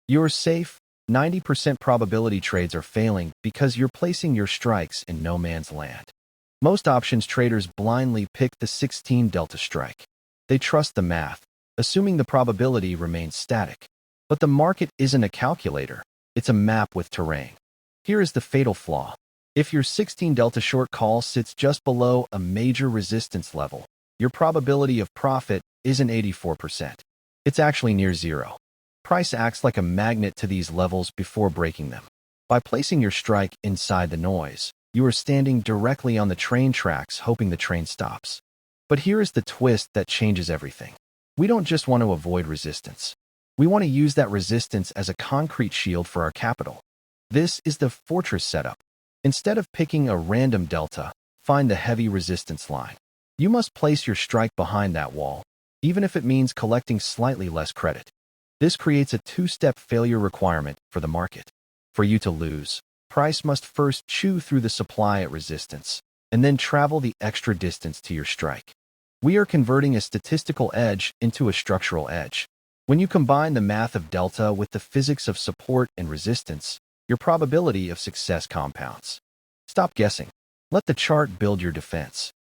Your safe, 90% probability trades are failing because you're placing your strikes in no man's land. Most options traders blindly pick the 16 delta strike. They trust the math, assuming the probability remains static. But the market isn't a calculator, it's a map with terrain. Here is the fatal flaw. If your 16 delta short call sits just below a major resistance level, your probability of profit isn't 84%. It's actually near zero. Price acts like a magnet to these levels before breaking them. By placing your strike inside the noise, you are standing directly on the train tracks hoping the train stops. But here is the twist that changes everything. We don't just want to avoid resistance. We want to use that resistance as a concrete shield for our capital. This is the fortress setup. Instead of picking a random delta, find the heavy resistance line. You must place your strike behind that wall, even if it means collecting slightly less credit. This creates a two-step failure requirement for the market. For you to lose, price must first chew through the supply at resistance, and then travel the extra distance to your strike. We are converting a statistical edge into a structural edge. When you combine the math of delta with the physics of support and resistance, your probability of success compounds. Stop guessing. Let the chart build your defense.